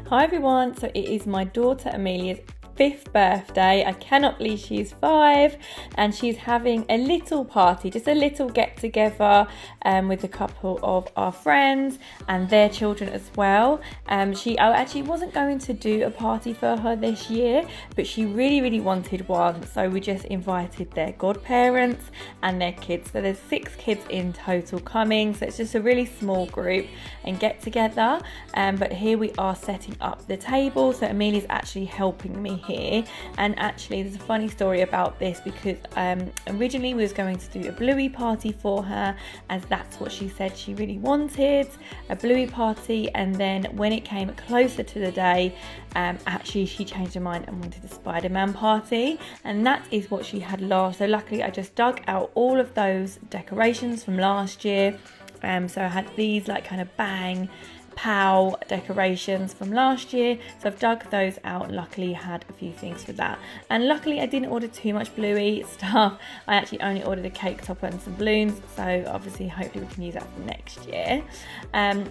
Hi everyone, so it is my daughter Amelia's 5th birthday. I cannot believe she's 5 and she's having a little party, just a little get together with a couple of our friends and their children as well. She actually wasn't going to do a party for her this year, but she really wanted one, so we just invited their godparents and their kids. So there's 6 kids in total coming, so it's just a really small group and get together. But here we are setting up the table, so Amelia's actually helping me here. And actually there's a funny story about this because originally we was going to do a bluey party for her, as that's what she said she really wanted, a bluey party. And then when it came closer to the day, actually she changed her mind and wanted a Spider-Man party, and that is what she had last. So luckily I just dug out all of those decorations from last year. So I had these like kind of bang pow decorations from last year, so I've dug those out and luckily had a few things for that. And luckily I didn't order too much bluey stuff. I actually only ordered a cake topper and some balloons, so obviously hopefully we can use that for next year.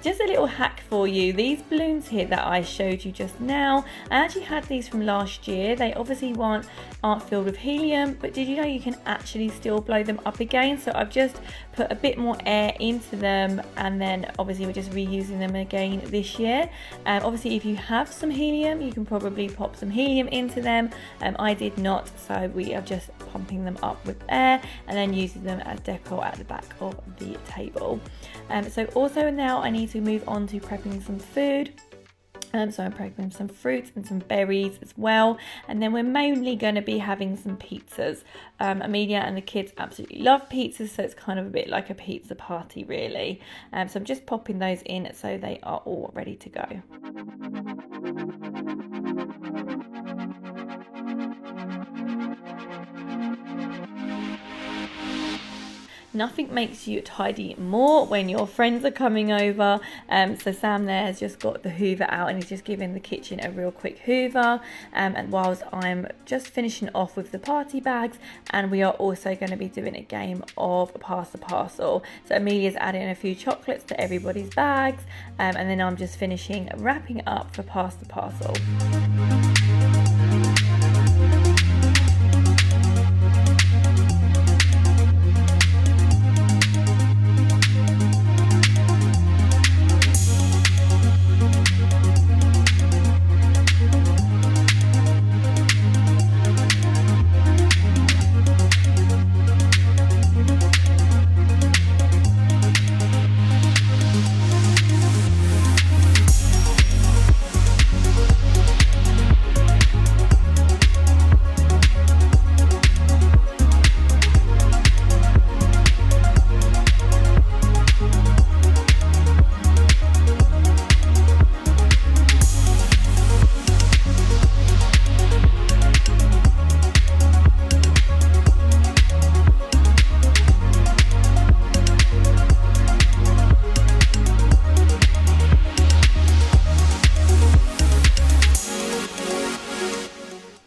Just a little hack for you, these balloons here that I showed you just now, I actually had these from last year. They obviously aren't filled with helium, but did you know you can actually still blow them up again? So I've just put a bit more air into them, and then obviously we're just reusing them again this year. Obviously if you have some helium, you can probably pop some helium into them. I did not, so we are just pumping them up with air and then using them as decor at the back of the table. So also now I need to move on to prepping some food. So I'm prepping some fruits and some berries as well, and then we're mainly going to be having some pizzas. Amelia and the kids absolutely love pizzas, so it's kind of a bit like a pizza party really. So I'm just popping those in so they are all ready to go. Nothing makes you tidy more when your friends are coming over. So Sam there has just got the hoover out and he's just giving the kitchen a real quick hoover. And whilst I'm just finishing off with the party bags, and we are also going to be doing a game of Pass the Parcel. So Amelia's adding a few chocolates to everybody's bags, and then I'm just finishing wrapping up for Pass the Parcel.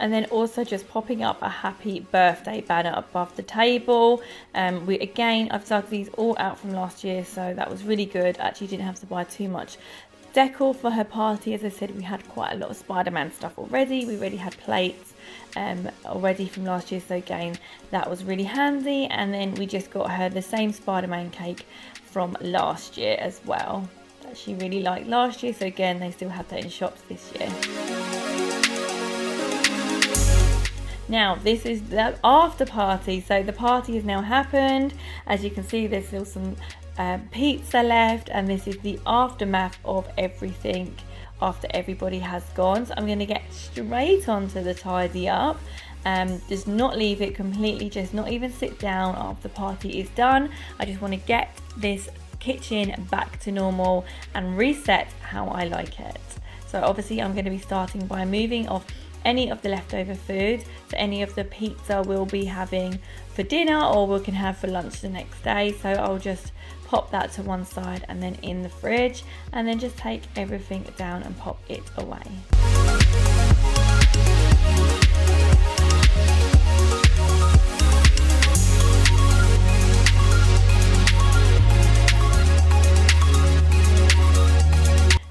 And then also just popping up a happy birthday banner above the table. I've dug these all out from last year, so that was really good. Actually didn't have to buy too much decor for her party. As I said, we had quite a lot of Spider-Man stuff already. We already had plates already from last year, so again that was really handy. And then we just got her the same Spider-Man cake from last year as well that she really liked last year, so again they still have that in shops this year. Now this is the after party, so the party has now happened. As you can see, there's still some pizza left, and this is the aftermath of everything after everybody has gone. So I'm going to get straight onto the tidy up. Just not leave it completely, just not even sit down after the party is done. I just want to get this kitchen back to normal and reset how I like it. So obviously I'm going to be starting by moving off any of the leftover food. So any of the pizza we'll be having for dinner or we can have for lunch the next day. So I'll just pop that to one side and then in the fridge, and then just take everything down and pop it away.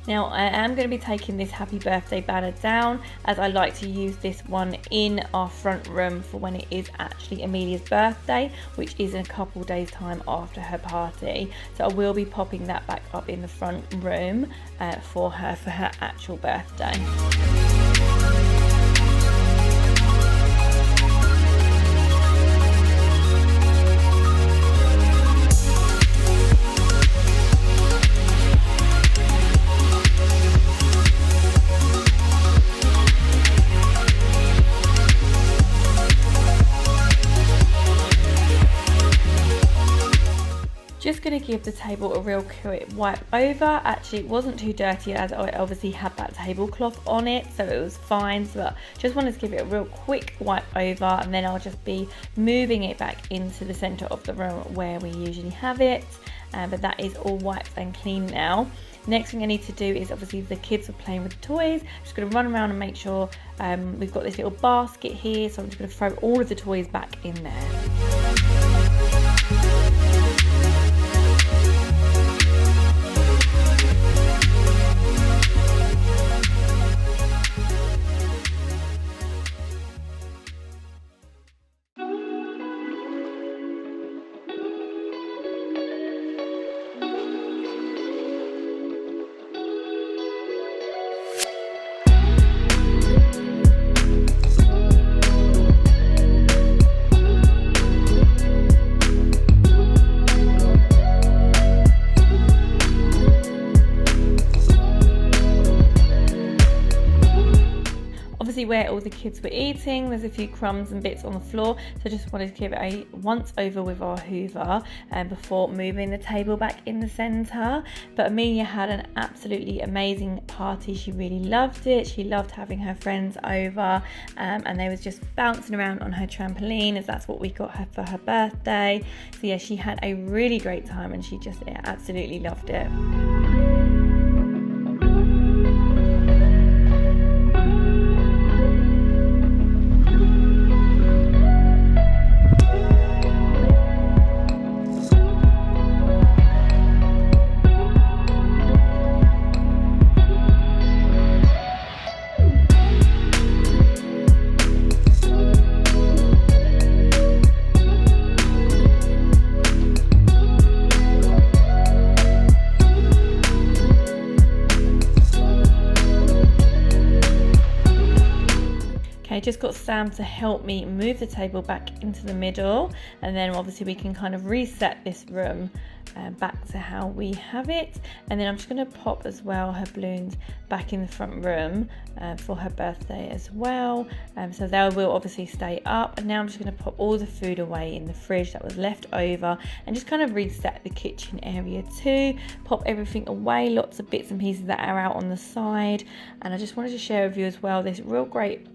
Now I am going to be taking this happy birthday banner down, as I like to use this one in our front room for when it is actually Amelia's birthday, which is in a couple days time after her party. So I will be popping that back up in the front room for her actual birthday. Just going to give the table a real quick wipe over. Actually, it wasn't too dirty as I obviously had that tablecloth on it, so it was fine. But just wanted to give it a real quick wipe over, and then I'll just be moving it back into the center of the room where we usually have it. But that is all wiped and clean now. Next thing I need to do is, obviously the kids are playing with the toys. I'm just going to run around and make sure we've got this little basket here, so I'm just going to throw all of the toys back in there. Where all the kids were eating, there's a few crumbs and bits on the floor, so I just wanted to give it a once over with our hoover before moving the table back in the center. But Amelia had an absolutely amazing party. She really loved it. She loved having her friends over, and they was just bouncing around on her trampoline, as that's what we got her for her birthday. So yeah, she had a really great time, and she just absolutely loved it. Just got Sam to help me move the table back into the middle, and then obviously we can kind of reset this room back to how we have it. And then I'm just going to pop as well her balloons back in the front room for her birthday as well, so they will obviously stay up. And now I'm just going to pop all the food away in the fridge that was left over, and just kind of reset the kitchen area too, pop everything away, lots of bits and pieces that are out on the side. And I just wanted to share with you as well this real great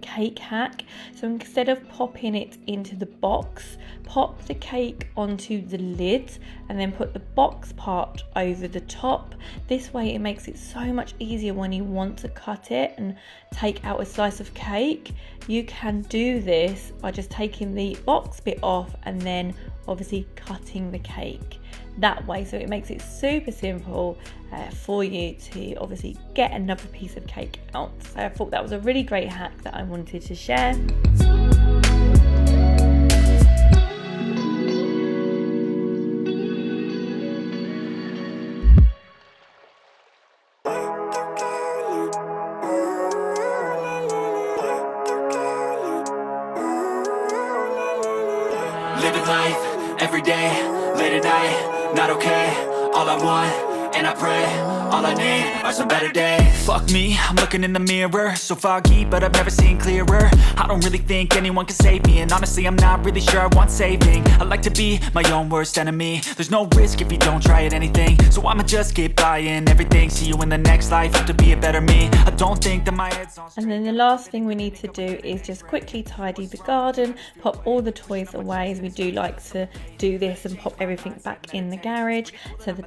cake hack. So instead of popping it into the box, pop the cake onto the lid and then put the box part over the top. This way it makes it so much easier when you want to cut it and take out a slice of cake. You can do this by just taking the box bit off and then obviously cutting the cake that way. So it makes it super simple for you to obviously get another piece of cake out. So I thought that was a really great hack that I wanted to share. Living life every day, late at night, not okay. All I want, and I pray, all I need are some better days. Fuck me, I'm looking in the mirror, so foggy, but I've never seen clearer. I don't really think anyone can save me, and honestly I'm not really sure I want saving. I like to be my own worst enemy. There's no risk if you don't try at anything, so I'ma just keep buying everything. See you in the next life, have to be a better me. I don't think that my head's on straight. And then the last thing we need to do is just quickly tidy the garden, pop all the toys away, as we do like to do this, and pop everything back in the garage. So the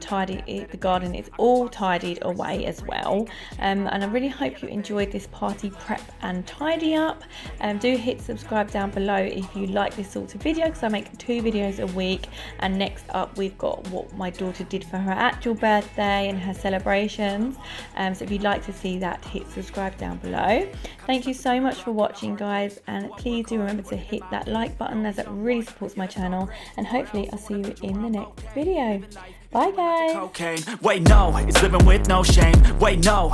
garden garden is all tidied away as well. And I really hope you enjoyed this party prep and tidy up. Do hit subscribe down below if you like this sort of video, because I make 2 videos a week. And next up we've got what my daughter did for her actual birthday and her celebrations. So if you'd like to see that, hit subscribe down below. Thank you so much for watching, guys, and please do remember to hit that like button, as that really supports my channel, and hopefully I'll see you in the next video. Bye guys. Cocaine. Wait, no, it's living with no shame. Wait, no,